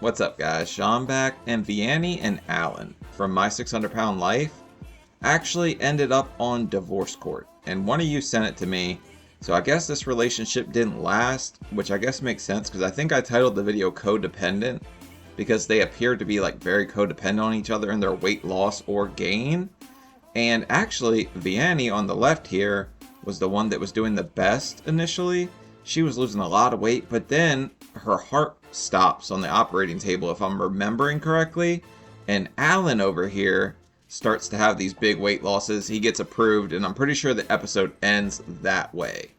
What's up, guys? Sean back, and Vianey and Alan from My 600 Pound Life actually ended up on divorce court, and one of you sent it to me, so I guess this relationship didn't last, which I guess makes sense because I think I titled the video Codependent because they appeared to be like very codependent on each other in their weight loss or gain. And actually, Vianey on the left here was the one that was doing the best initially. She was losing a lot of weight, but then her heart stops on the operating table, if I'm remembering correctly. And Alan over here starts to have these big weight losses. He gets approved, and I'm pretty sure the episode ends that way.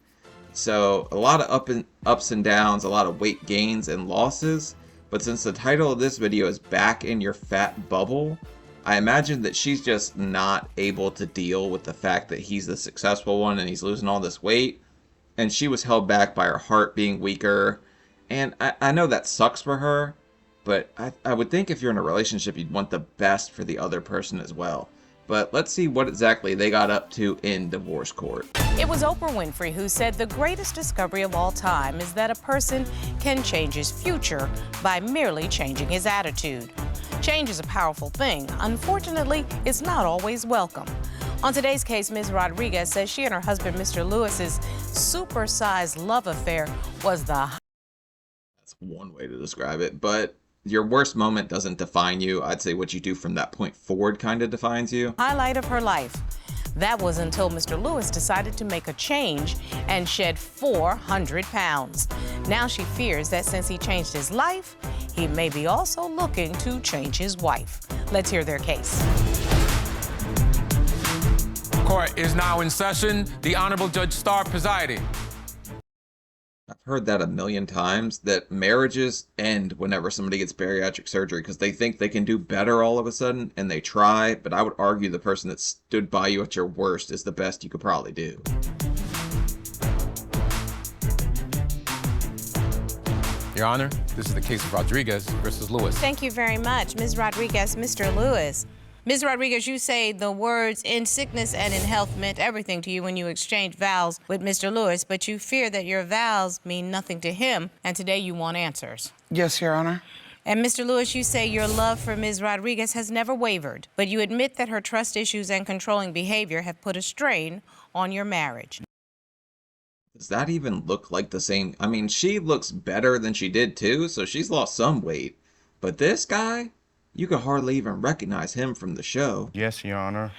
So a lot of ups and downs, a lot of weight gains and losses. But since the title of this video is Back in Your Fat Bubble, I imagine that she's just not able to deal with the fact that he's the successful one and he's losing all this weight. And she was held back by her heart being weaker. And I know that sucks for her, but I would think if you're in a relationship, you'd want the best for the other person as well. But let's see what exactly they got up to in divorce court. It was Oprah Winfrey who said the greatest discovery of all time is that a person can change his future by merely changing his attitude. Change is a powerful thing. Unfortunately, it's not always welcome. On today's case, Ms. Rodriguez says she and her husband, Mr. Lewis's supersized love affair was the... That's one way to describe it, but your worst moment doesn't define you. I'd say what you do from that point forward kind of defines you. highlight of her life. That was until Mr. Lewis decided to make a change and shed 400 pounds. Now she fears that since he changed his life, he may be also looking to change his wife. Let's hear their case. Court is now in session. The Honorable Judge Starr presiding. I've heard that a million times, that marriages end whenever somebody gets bariatric surgery because they think they can do better all of a sudden, and they try, but I would argue the person that stood by you at your worst is the best you could probably do. Your Honor, this is the case of Rodriguez versus Lewis. Thank you very much, Ms. Rodriguez, Mr. Lewis. Ms. Rodriguez, you say the words "in sickness and in health" meant everything to you when you exchanged vows with Mr. Lewis, but you fear that your vows mean nothing to him, and today you want answers. Yes, Your Honor. And Mr. Lewis, you say your love for Ms. Rodriguez has never wavered, but you admit that her trust issues and controlling behavior have put a strain on your marriage. Does that even look like the same? I mean, she looks better than she did too, so she's lost some weight. But this guy, you could hardly even recognize him from the show. Yes, Your Honor.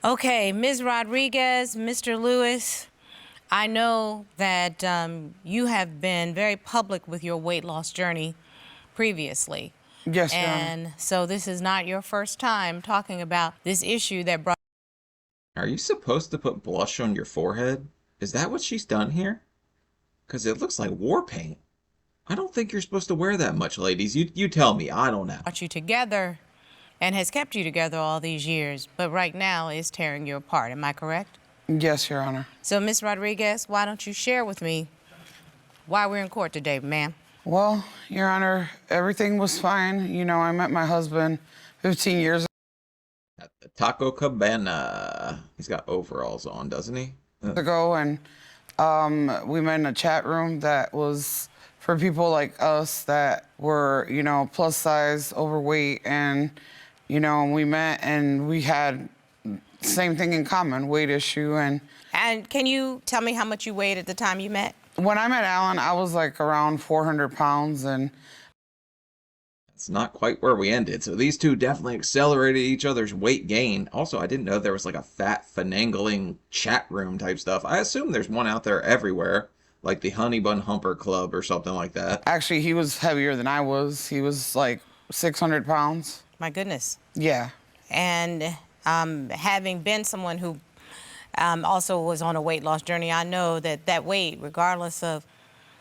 Okay, Ms. Rodriguez, Mr. Lewis, I know that you have been very public with your weight loss journey previously. Yes, Your Honor. And so this is not your first time talking about this issue that brought... Are you supposed to put blush on your forehead? Is that what she's done here? Because it looks like war paint. I don't think you're supposed to wear that much, ladies. You tell me. I don't know. brought you together and has kept you together all these years, but right now is tearing you apart. Am I correct? Yes, Your Honor. So, Ms. Rodriguez, why don't you share with me why we're in court today, ma'am? Well, Your Honor, everything was fine. You know, I met my husband 15 years At the Taco Cabana. He's got overalls on, doesn't he? ago, and we met in a chat room that was for people like us that were, you know, plus size, overweight, and, you know, we met and we had same thing in common, weight issue. And can you tell me how much you weighed at the time you met? When I met Alan, I was like around 400 pounds, and It's not quite where we ended. So these two definitely accelerated each other's weight gain. Also, I didn't know there was like a fat finagling chat room type stuff. I assume there's one out there everywhere, like the Honey Bun Humper Club or something like that. actually he was heavier than I was. He was like 600 pounds. My goodness. Yeah. And having been someone who also was on a weight loss journey, I know that that weight, regardless of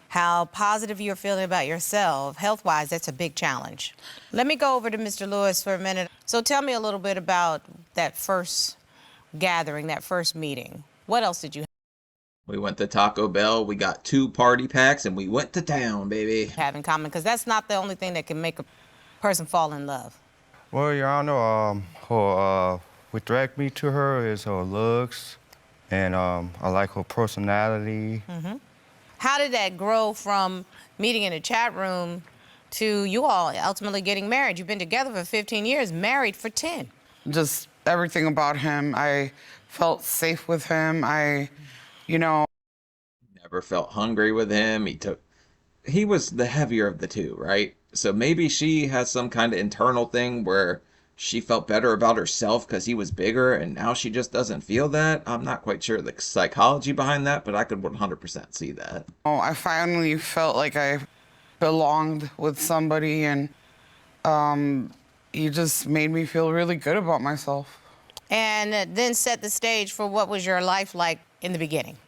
how positive you're feeling about yourself, health-wise, that's a big challenge. Let me go over to Mr. Lewis for a minute. So tell me a little bit about that first gathering, that first meeting. What else did you We went to Taco Bell, we got 2 party packs, and we went to town, baby. have in common? Because that's not the only thing that can make a person fall in love. Well, Your Honor, what dragged me to her is her looks, and I like her personality. How did that grow from meeting in a chat room to you all ultimately getting married? You've been together for 15 years, married for 10. Just everything about him. I felt safe with him. You know, Never felt hungry with him. He was the heavier of the two, right? So maybe she has some kind of internal thing where she felt better about herself because he was bigger, and now she just doesn't feel that. I'm not quite sure the psychology behind that, but I could 100% see that. I finally felt like I belonged with somebody, and he just made me feel really good about myself. And then set the stage for what was your life like in the beginning?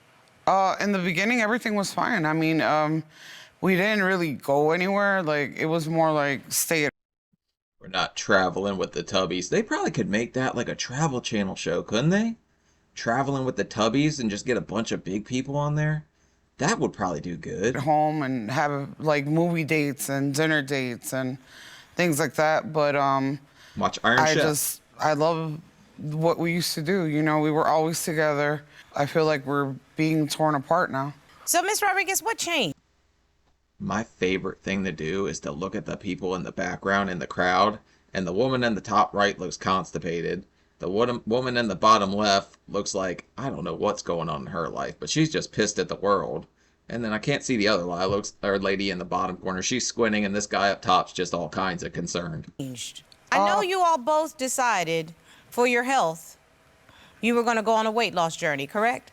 In the beginning, everything was fine. I mean, we didn't really go anywhere. Like, it was more like stay at. We're not traveling with the Tubbies. They probably could make that like a Travel Channel show, couldn't they? Traveling with the Tubbies and just get a bunch of big people on there. That would probably do good. Home and have like movie dates and dinner dates and things like that. But Watch Iron Chef. I love what we used to do. You know, we were always together. I feel like we're being torn apart now. So, Ms. Rodriguez, what changed? My favorite thing to do is to look at the people in the background in the crowd, and the woman in the top right looks constipated. The woman in the bottom left looks like, I don't know what's going on in her life, but she's just pissed at the world. And then I can't see the other lady in the bottom corner. She's squinting, and this guy up top's just all kinds of concerned. I know you all both decided for your health you were going to go on a weight loss journey, correct?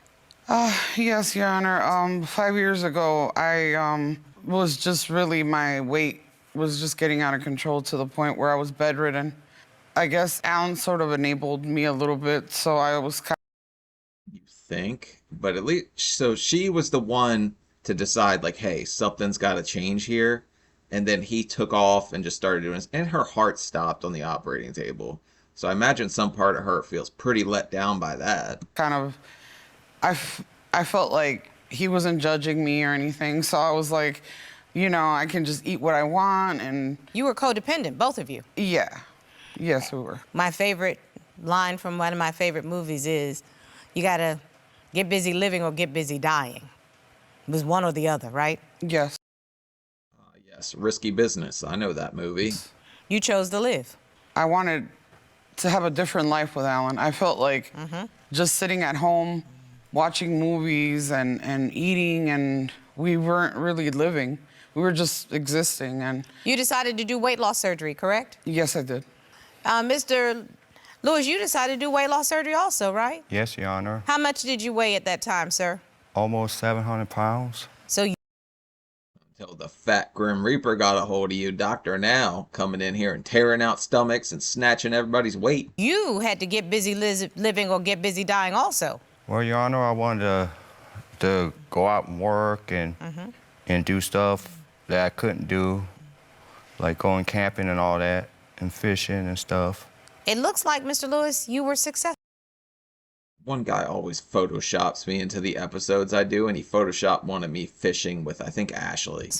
Yes, Your Honor. 5 years ago, I was just really, my weight was just getting out of control to the point where I was bedridden. I guess Alan sort of enabled me a little bit, so I was kind You think? But at least, so she was the one to decide, like, hey, something's got to change here. And then he took off and just started doing this. And her heart stopped on the operating table. So I imagine some part of her feels pretty let down by that. of, I felt like he wasn't judging me or anything, so I was like, you know, I can just eat what I want, and You were codependent, both of you. yeah. Yes, we were. My favorite line from one of my favorite movies is, you got to get busy living or get busy dying. It was one or the other, right? Yes. Yes, Risky Business. I know that movie. You chose to live. I wanted to have a different life with Alan. I felt like just sitting at home, watching movies and eating, and we weren't really living. We were just existing, and You decided to do weight loss surgery, correct? yes, I did. Mr. Lewis, you decided to do weight loss surgery also, right? Yes, Your Honor. How much did you weigh at that time, sir? Almost 700 pounds. So Until the fat Grim Reaper got a hold of you, Dr. Now coming in here and tearing out stomachs and snatching everybody's weight. you had to get busy living or get busy dying also. Well, Your Honor, I wanted to go out and work and do stuff that I couldn't do, like going camping and all that, and fishing and stuff. It looks like, Mr. Lewis, you were successful. One guy always photoshops me into the episodes I do, and he photoshopped one of me fishing with, I think, Ashley.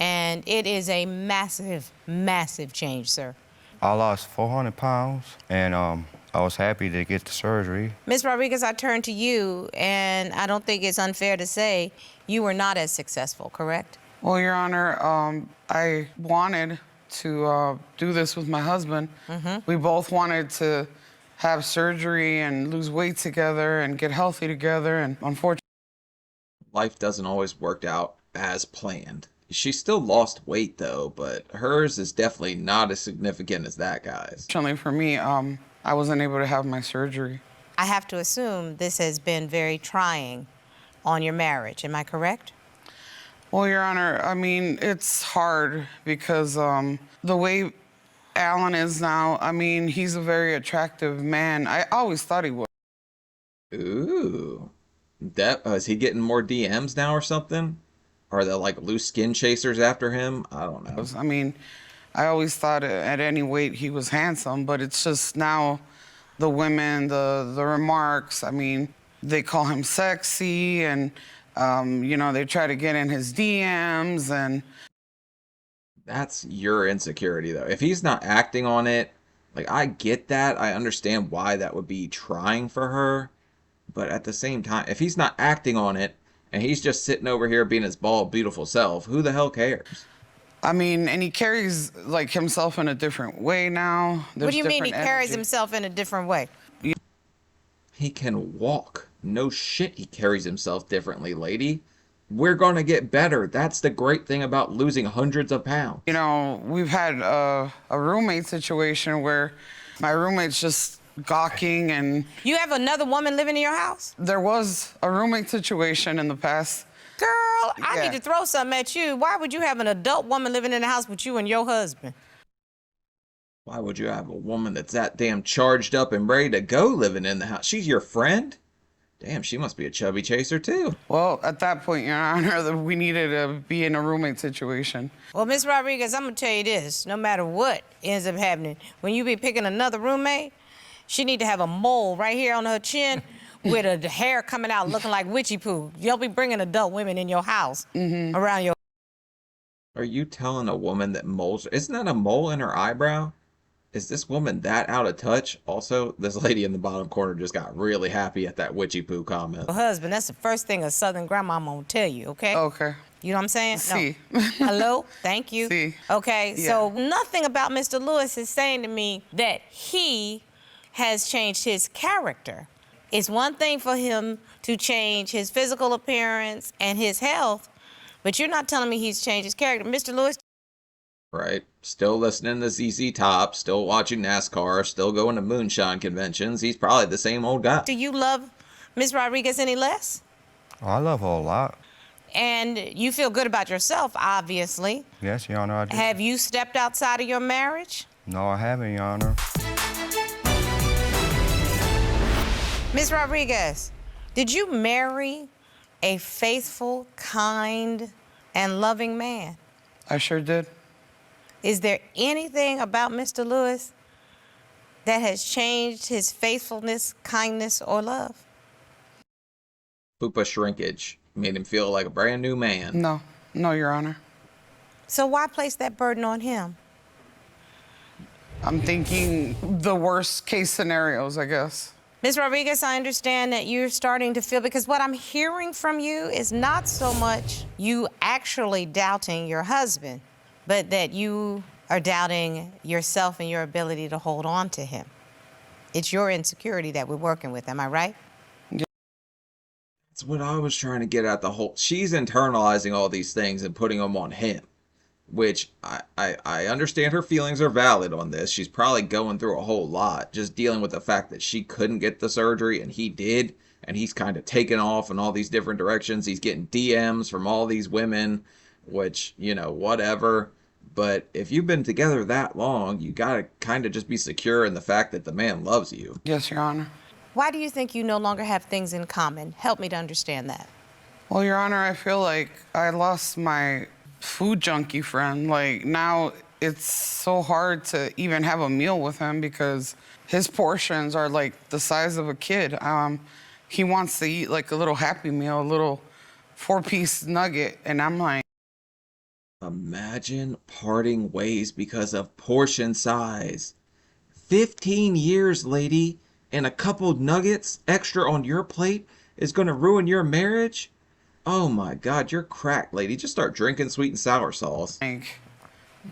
And it is a massive, massive change, sir. I lost 400 pounds, and I was happy to get the surgery. Ms. Rodriguez, I turn to you, and I don't think it's unfair to say you were not as successful, correct? Well, Your Honor, I wanted to do this with my husband. We both wanted to have surgery and lose weight together and get healthy together, and unfortunately, Life doesn't always work out as planned. She still lost weight, though, but hers is definitely not as significant as that guy's. for me, I wasn't able to have my surgery. I have to assume this has been very trying on your marriage. Am I correct? Well, Your Honor, I mean, it's hard because the way Alan is now, I mean, he's a very attractive man. I always thought he was. Ooh. Is he getting more DMs now or something? Are there like loose skin chasers after him? I don't know. I mean, I always thought at any weight he was handsome, but it's just now the women, the remarks, I mean, they call him sexy, and, you know, they try to get in his DMs, and That's your insecurity, though. If he's not acting on it, like, I get that. I understand why that would be trying for her. But at the same time, if he's not acting on it, and he's just sitting over here being his bald, beautiful self, who the hell cares? I mean, and he carries like himself in a different way now. What do you mean he different carries energy. himself in a different way? He can walk. No shit, he carries himself differently, lady. We're gonna get better. That's the great thing about losing hundreds of pounds. You know, we've had a roommate situation where my roommate's just gawking, and You have another woman living in your house? there was a roommate situation in the past. Girl, I Yeah. need to throw something at you. Why would you have an adult woman living in the house with you and your husband? Why would you have a woman that's that damn charged up and ready to go living in the house? She's your friend? Damn, she must be a chubby chaser too. Well, at that point, Your Honor, that we needed to be in a roommate situation. Well, Miss Rodriguez, I'm gonna tell you this. No matter what ends up happening, when you be picking another roommate, she need to have a mole right here on her chin with the hair coming out looking like witchy poo. You'll be bringing adult women in your house around your... Are you telling a woman that moles... Isn't that a mole in her eyebrow? Is this woman that out of touch? Also, this lady in the bottom corner just got really happy at that witchy poo comment. husband. That's the first thing a Southern grandmama will tell you, okay? Okay. You know what I'm saying? See. No. Hello? Thank you. See. Okay, Yeah. so nothing about Mr. Lewis is saying to me that he has changed his character. It's one thing for him to change his physical appearance and his health, but you're not telling me he's changed his character. Mr. Lewis, Right? Still listening to ZZ Top, still watching NASCAR, still going to moonshine conventions. He's probably the same old guy. do you love Ms. Rodriguez any less? Oh, I love her a lot. And you feel good about yourself, obviously. Yes, Your Honor, I do. Have you stepped outside of your marriage? No, I haven't, Your Honor. Ms. Rodriguez, did you marry a faithful, kind, and loving man? I sure did. Is there anything about Mr. Lewis that has changed his faithfulness, kindness, or love? Fupa shrinkage made him feel like a brand new man. No, no, Your Honor. So why place that burden on him? I'm thinking the worst case scenarios, I guess. Ms. Rodriguez, I understand that you're starting to feel, because what I'm hearing from you is not so much you actually doubting your husband, but that you are doubting yourself and your ability to hold on to him. It's your insecurity that we're working with, am I right? That's what I was trying to get at the whole... She's internalizing all these things and putting them on him, which I understand her feelings are valid on this. She's probably going through a whole lot, just dealing with the fact that she couldn't get the surgery and he did, and he's kind of taken off in all these different directions. He's getting DMs from all these women, which, you know, whatever. But if you've been together that long, you gotta kind of just be secure in the fact that the man loves you. Yes, Your Honor. Why do you think you no longer have things in common? Help me to understand that. Well, Your Honor, I feel like I lost my food junkie friend. Like, now it's so hard to even have a meal with him because his portions are like the size of a kid. He wants to eat like a little Happy Meal, a little 4-piece nugget, and I'm like, Imagine parting ways because of portion size. 15 years, lady, and a couple nuggets extra on your plate is gonna ruin your marriage? Oh my God, you're cracked, lady. Just start drinking sweet and sour sauce.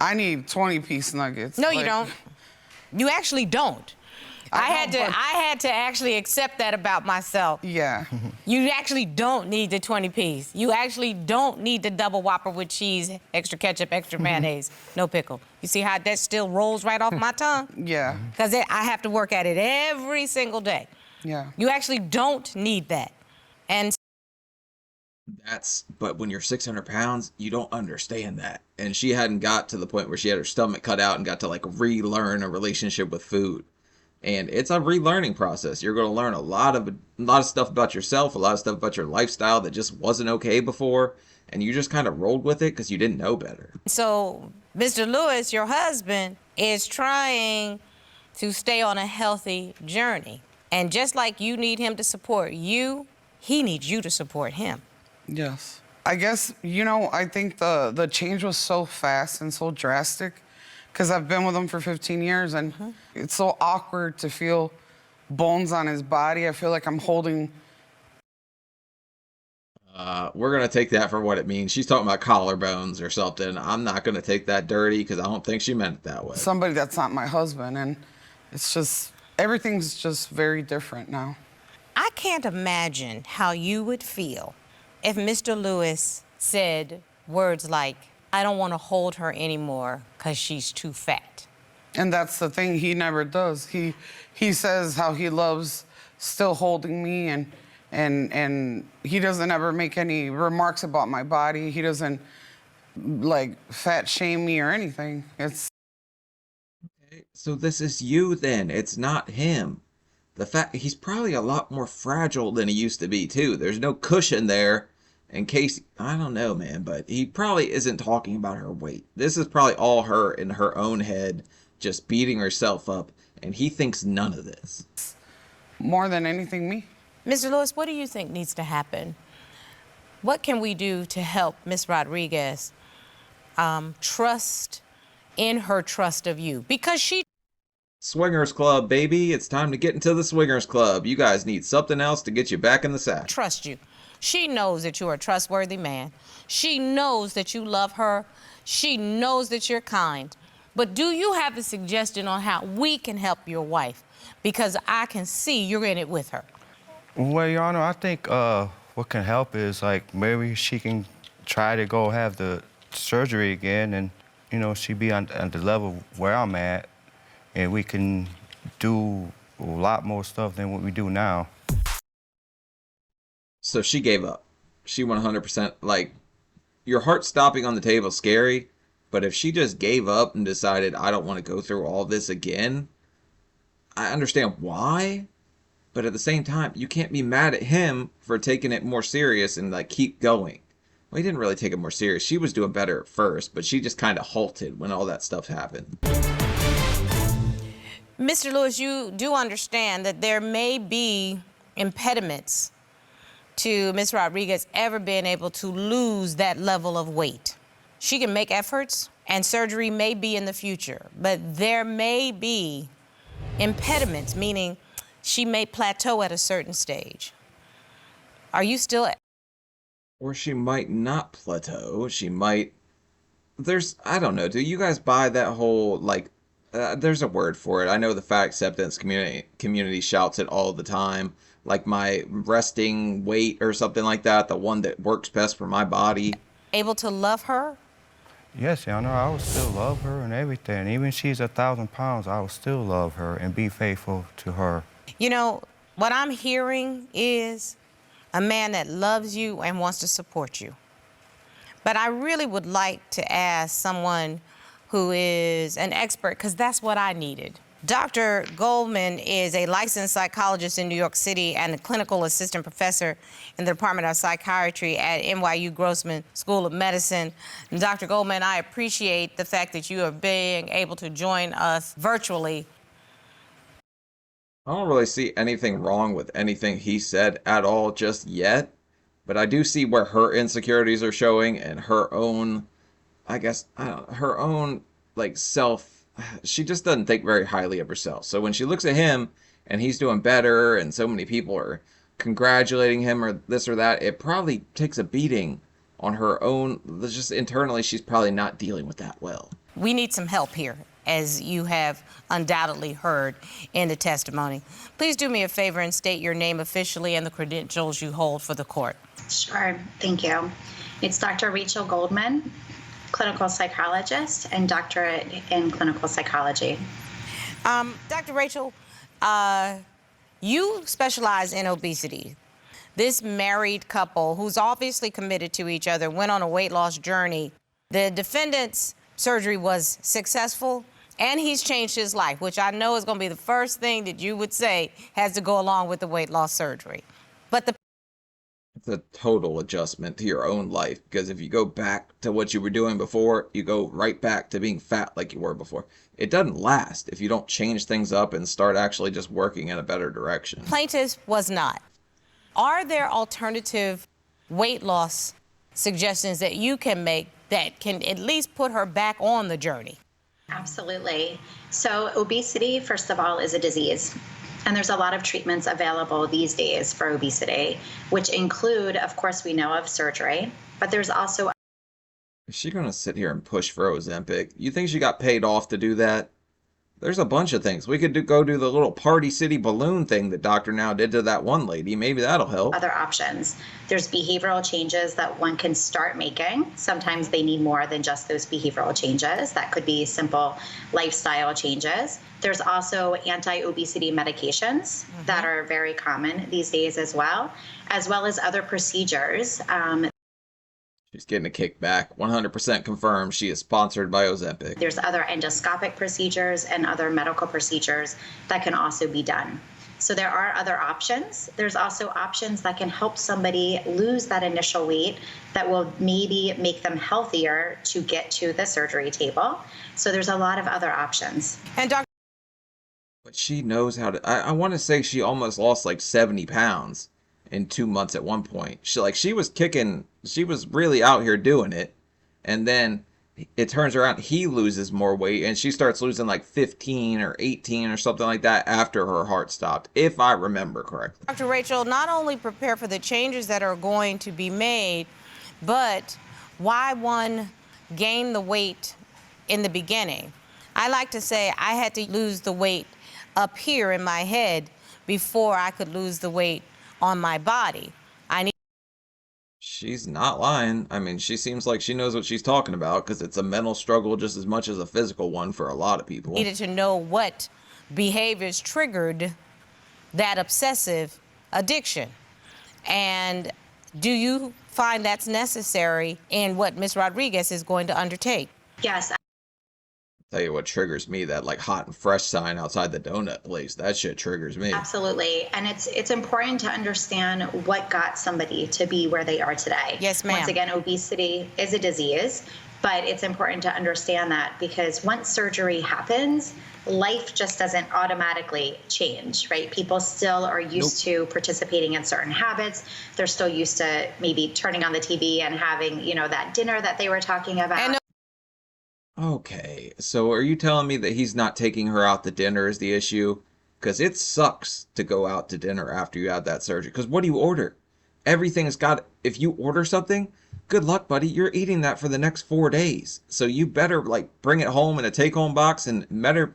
I need 20-piece nuggets. No, you Like, don't. You actually don't. I know, but- had to actually accept that about myself. Yeah. You actually don't need the 20-piece. You actually don't need the double Whopper with cheese, extra ketchup, extra mayonnaise, no pickle. You see how that still rolls right off my tongue? Yeah. Because I have to work at it every single day. Yeah. You actually don't need that. And But when you're 600 pounds, you don't understand that. And she hadn't got to the point where she had her stomach cut out and got to like relearn a relationship with food. And it's a relearning process. You're going to learn a lot of stuff about yourself, a lot of stuff about your lifestyle that just wasn't okay before. And you just kind of rolled with it because you didn't know better. so Mr. Lewis, your husband, is trying to stay on a healthy journey. And just like you need him to support you, he needs you to support him. Yes. I guess, you know, I think the change was so fast and so drastic because I've been with him for 15 years and it's so awkward to feel bones on his body. I feel like I'm holding... We're going to take that for what it means. She's talking about collarbones or something. I'm not going to take that dirty because I don't think she meant it that way. Somebody that's not my husband, and it's just, everything's just very different now. I can't imagine how you would feel if Mr. Lewis said words like, I don't want to hold her anymore because she's too fat. And that's the thing he never does. He says how he loves still holding me, and he doesn't ever make any remarks about my body. He doesn't like fat shame me or anything. It's Okay, so this is you then. It's not him. The fact he's probably a lot more fragile than he used to be too. There's no cushion there in case, I don't know, man, but he probably isn't talking about her weight. This is probably all her in her own head, just beating herself up, and he thinks none of this. more than anything me. Mr. Lewis, what do you think needs to happen? What can we do to help Ms. Rodriguez trust in her trust of you? Because she Swingers Club, baby. It's time to get into the Swingers Club. You guys need something else to get you back in the sack. trusts you. She knows that you're a trustworthy man. She knows that you love her. She knows that you're kind. But do you have a suggestion on how we can help your wife? Because I can see you're in it with her. Well, Your Honor, I think what can help is like maybe she can try to go have the surgery again, and you know she be on the level where I'm at, and we can do a lot more stuff than what we do now. So she gave up. She 100%, like, your heart stopping on the table is scary, but if she just gave up and decided, I don't want to go through all this again, I understand why, but at the same time, you can't be mad at him for taking it more serious and, like, keep going. Well, he didn't really take it more serious. She was doing better at first, but she just kind of halted when all that stuff happened. Mr. Lewis, you do understand that there may be impediments to Ms. Rodriguez ever being able to lose that level of weight. She can make efforts, and surgery may be in the future, but there may be impediments, meaning she may plateau at a certain stage. Are you still... Or she might not plateau. She might... I don't know. Do you guys buy that whole, like... there's a word for it. I know the fat acceptance community shouts it all the time. Like my resting weight or something like that. The one that works best for my body. able to love her? Yes, Your Honor, I would still love her and everything. Even if she's 1,000 pounds, I would still love her and be faithful to her. You know, what I'm hearing is a man that loves you and wants to support you. But I really would like to ask someone who is an expert, because that's what I needed. Dr. Goldman is a licensed psychologist in New York City and a clinical assistant professor in the Department of Psychiatry at NYU Grossman School of Medicine. And Dr. Goldman, I appreciate the fact that you are being able to join us virtually. I don't really see anything wrong with anything he said at all just yet, but I do see where her insecurities are showing and her own, I guess, I don't know, her own, like, self. She just doesn't think very highly of herself. So when she looks at him and he's doing better and so many people are congratulating him or this or that, it probably takes a beating on her own. Just internally, she's probably not dealing with that well. We need some help here, as you have undoubtedly heard in the testimony. Please do me a favor and state your name officially and the credentials you hold for the court. Sure, thank you. It's Dr. Rachel Goldman, clinical psychologist and doctorate in clinical psychology. Dr. Rachel, you specialize in obesity. This married couple, who's obviously committed to each other, went on a weight loss journey. The defendant's surgery was successful, and he's changed his life, which I know is going to be the first thing that you would say has to go along with the weight loss surgery. But It's a total adjustment to your own life, because if you go back to what you were doing before, you go right back to being fat like you were before. It doesn't last if you don't change things up and start actually just working in a better direction. plaintiff was not. Are there alternative weight loss suggestions that you can make that can at least put her back on the journey? Absolutely. So obesity, first of all, is a disease. And there's a lot of treatments available these days for obesity, which include, of course, we know of surgery, but there's also. Is she gonna sit here and push for Ozempic? You think she got paid off to do that? There's a bunch of things. We could go do the little Party City balloon thing that Dr. Now did to that one lady. Maybe that'll help. Other options. There's behavioral changes that one can start making. Sometimes they need more than just those behavioral changes. That could be simple lifestyle changes. There's also anti-obesity medications that are very common these days as well as other procedures. She's getting a kickback. 100% confirmed she is sponsored by Ozempic. There's other endoscopic procedures and other medical procedures that can also be done. So there are other options. There's also options that can help somebody lose that initial weight that will maybe make them healthier to get to the surgery table. So there's a lot of other options. And Dr. But she knows how to. I want to say she almost lost like 70 pounds in 2 months at one point. She was kicking. She was really out here doing it. And then it turns around, he loses more weight, and she starts losing like 15 or 18 or something like that after her heart stopped, if I remember correctly. Dr. Rachel, not only prepare for the changes that are going to be made, but why one gain the weight in the beginning? I like to say I had to lose the weight up here in my head before I could lose the weight on my body. She's not lying. I mean, she seems like she knows what she's talking about because it's a mental struggle just as much as a physical one for a lot of people. Needed to know what behaviors triggered that obsessive addiction. And do you find that's necessary in what Ms. Rodriguez is going to undertake? Yes. Tell you what triggers me, that like hot and fresh sign outside the donut place. That shit triggers me. Absolutely. And it's important to understand what got somebody to be where they are today. Yes, ma'am. Once again, obesity is a disease, but it's important to understand that because once surgery happens, life just doesn't automatically change, right? People still are used to participating in certain habits. They're still used to maybe turning on the TV and having, that dinner that they were talking about. Okay, so are you telling me that he's not taking her out to dinner is the issue? Because it sucks to go out to dinner after you have that surgery. Because what do you order? Everything's got, if you order something, good luck, buddy. You're eating that for the next 4 days. So you better bring it home in a take-home box and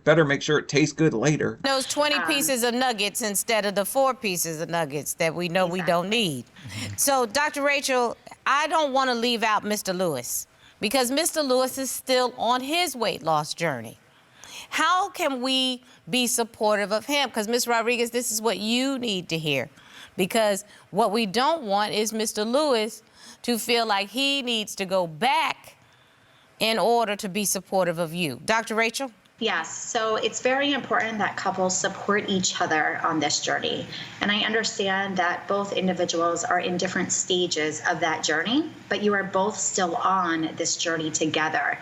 better make sure it tastes good later. Those 20 pieces of nuggets instead of the 4 pieces of nuggets that we know we don't need. So, Dr. Rachel, I don't want to leave out Mr. Lewis, because Mr. Lewis is still on his weight loss journey. How can we be supportive of him? Because, Ms. Rodriguez, this is what you need to hear. Because what we don't want is Mr. Lewis to feel like he needs to go back in order to be supportive of you. Dr. Rachel? Yes, so it's very important that couples support each other on this journey. And I understand that both individuals are in different stages of that journey, but you are both still on this journey together.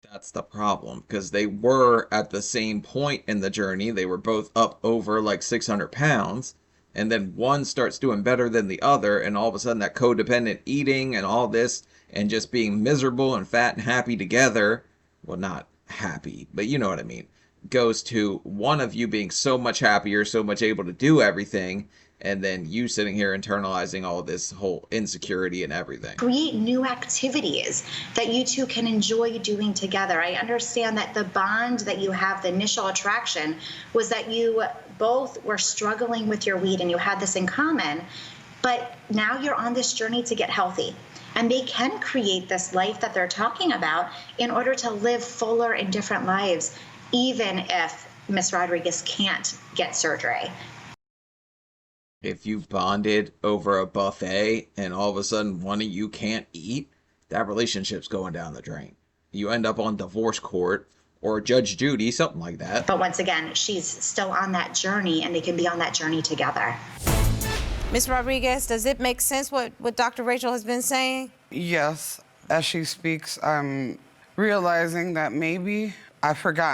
That's the problem, because they were at the same point in the journey. They were both up over like 600 pounds. And then one starts doing better than the other, and all of a sudden that codependent eating and all this and just being miserable and fat and happy together, well, not happy, but you know what I mean, goes to one of you being so much happier, so much able to do everything, and then you sitting here internalizing all this whole insecurity and everything. Create new activities that you two can enjoy doing together. I understand that the bond that you have, the initial attraction, was that you both were struggling with your weight and you had this in common, but now you're on this journey to get healthy. And they can create this life that they're talking about in order to live fuller and different lives, even if Ms. Rodriguez can't get surgery. If you bonded over a buffet and all of a sudden one of you can't eat, that relationship's going down the drain. You end up on divorce court or Judge Judy, something like that. But once again, she's still on that journey and they can be on that journey together. Ms. Rodriguez, does it make sense what Dr. Rachel has been saying? Yes. As she speaks, I'm realizing that maybe I forgot.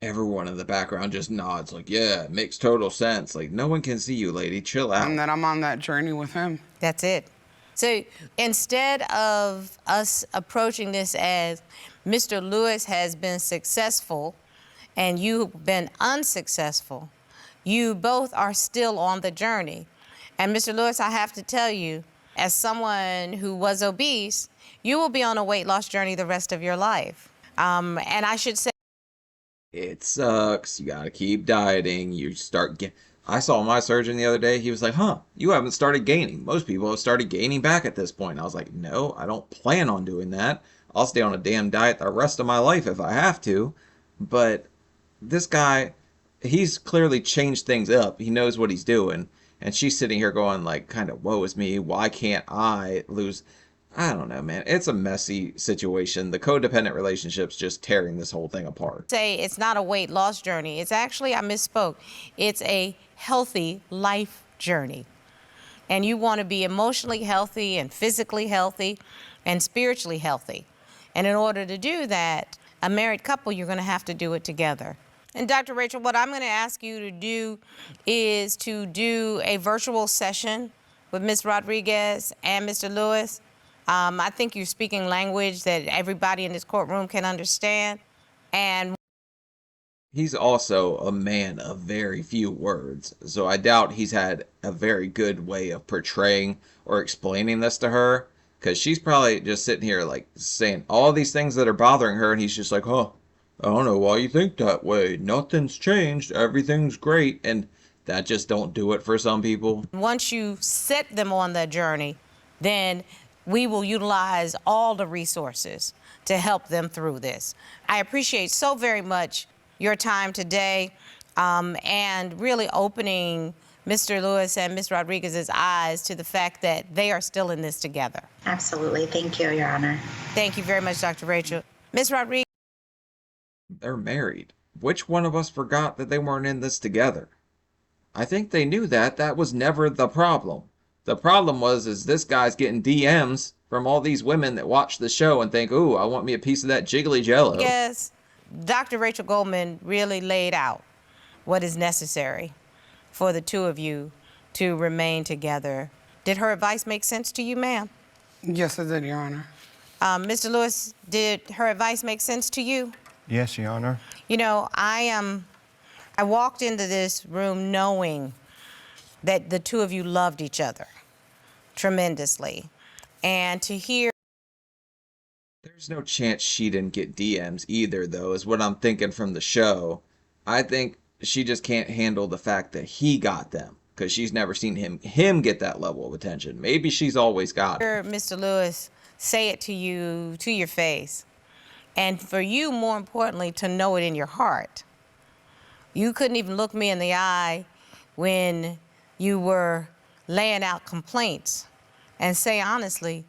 Everyone in the background just nods like, yeah, it makes total sense. Like, no one can see you, lady. Chill out. And that I'm on that journey with him. That's it. So instead of us approaching this as Mr. Lewis has been successful and you've been unsuccessful, you both are still on the journey. And Mr. Lewis, I have to tell you, as someone who was obese, you will be on a weight loss journey the rest of your life. And I should say, It sucks. You gotta keep dieting. I saw my surgeon the other day. He was like, huh, you haven't started gaining. Most people have started gaining back at this point. I was like, no, I don't plan on doing that. I'll stay on a damn diet the rest of my life if I have to. But this guy, he's clearly changed things up. He knows what he's doing. And she's sitting here going like, kind of, woe is me. Why can't I lose? I don't know, man. It's a messy situation. The codependent relationship's just tearing this whole thing apart. say it's not a weight loss journey. It's actually, I misspoke, it's a healthy life journey. And you want to be emotionally healthy and physically healthy and spiritually healthy. And in order to do that, a married couple, you're going to have to do it together. And Dr. Rachel, what I'm going to ask you to do is to do a virtual session with Ms. Rodriguez and Mr. Lewis. I think you're speaking language that everybody in this courtroom can understand. And He's also a man of very few words, so I doubt he's had a very good way of portraying or explaining this to her, because she's probably just sitting here like saying all these things that are bothering her, and he's just like, huh, I don't know why you think that way. Nothing's changed. Everything's great. And that just don't do it for some people. once you set them on that journey, then we will utilize all the resources to help them through this. I appreciate so very much your time today and really opening Mr. Lewis and Ms. Rodriguez's eyes to the fact that they are still in this together. Absolutely. Thank you, Your Honor. Thank you very much, Dr. Rachel. Ms. Rodriguez. They're married. Which one of us forgot that they weren't in this together? I think they knew that. That was never the problem. The problem is this guy's getting DMs from all these women that watch the show and think, ooh, I want me a piece of that jiggly jello. Yes, Dr. Rachel Goldman really laid out what is necessary for the two of you to remain together. Did her advice make sense to you, ma'am? Yes, it did, Your Honor. Mr. Lewis, did her advice make sense to you? Yes, Your Honor. You know, I walked into this room knowing that the two of you loved each other tremendously. And to hear There's no chance she didn't get DMs either, though, is what I'm thinking from the show. I think she just can't handle the fact that he got them, because she's never seen him get that level of attention. Maybe she's always got it. Mr. Lewis say it to you, to your face, and for you, more importantly, to know it in your heart. You couldn't even look me in the eye when you were laying out complaints and say honestly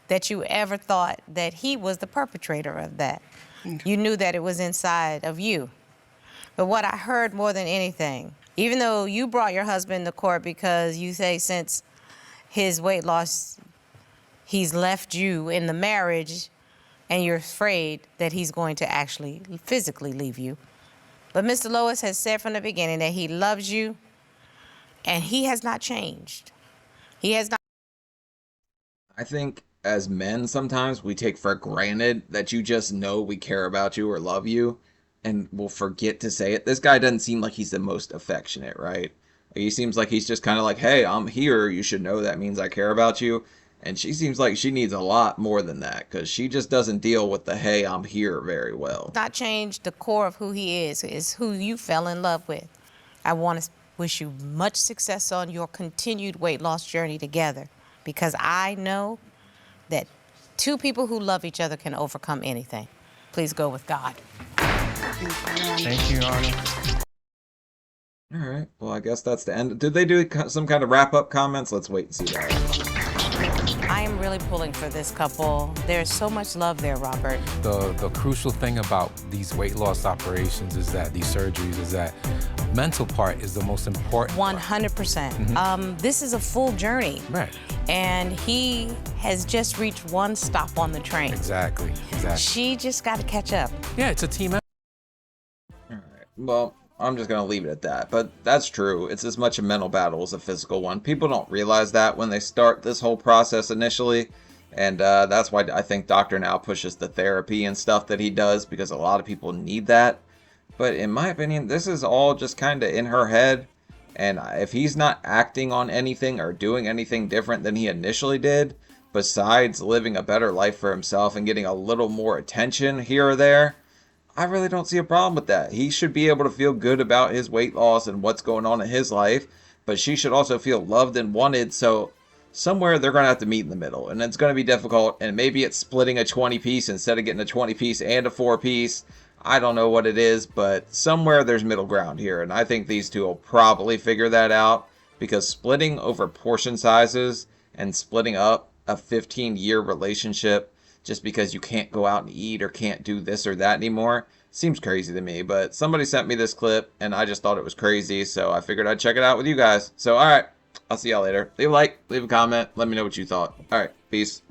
that you ever thought that he was the perpetrator of that. You knew that it was inside of you. But what I heard more than anything, even though you brought your husband to court because you say since his weight loss, he's left you in the marriage and you're afraid that he's going to actually physically leave you. But Mr. Lewis has said from the beginning that he loves you and he has not changed. He has not. I think as men, sometimes we take for granted that you just know we care about you or love you, and we'll forget to say it. This guy doesn't seem like he's the most affectionate, right? He seems like he's just kind of like, hey, I'm here. You should know that means I care about you. And she seems like she needs a lot more than that, because she just doesn't deal with the, hey, I'm here very well. Not changed the core of who he is who you fell in love with. I want to wish you much success on your continued weight loss journey together, because I know that two people who love each other can overcome anything. Please go with God. Thank you, Your Honor. All right. Well, I guess that's the end. Did they do some kind of wrap-up comments? Let's wait and see that. I am really pulling for this couple. There's so much love there, Robert. The crucial thing about these weight loss operations is that these surgeries is that mental part is the most important. 100%. This is a full journey. Right. And he has just reached one stop on the train. Exactly. She just got to catch up. Yeah, it's a team effort. All right. Well, I'm just going to leave it at that. But that's true. It's as much a mental battle as a physical one. People don't realize that when they start this whole process initially. And that's why I think Dr. Now pushes the therapy and stuff that he does, because a lot of people need that. But in my opinion, this is all just kind of in her head. And if he's not acting on anything or doing anything different than he initially did, besides living a better life for himself and getting a little more attention here or there, I really don't see a problem with that. He should be able to feel good about his weight loss and what's going on in his life, but she should also feel loved and wanted. So somewhere they're going to have to meet in the middle, and it's going to be difficult. And maybe it's splitting a 20 piece instead of getting a 20 piece and a 4 piece. I don't know what it is, but somewhere there's middle ground here, and I think these two will probably figure that out, because splitting over portion sizes and splitting up a 15-year relationship just because you can't go out and eat or can't do this or that anymore seems crazy to me. But somebody sent me this clip, and I just thought it was crazy, so I figured I'd check it out with you guys. So, alright, I'll see y'all later. Leave a like, leave a comment, let me know what you thought. Alright, peace.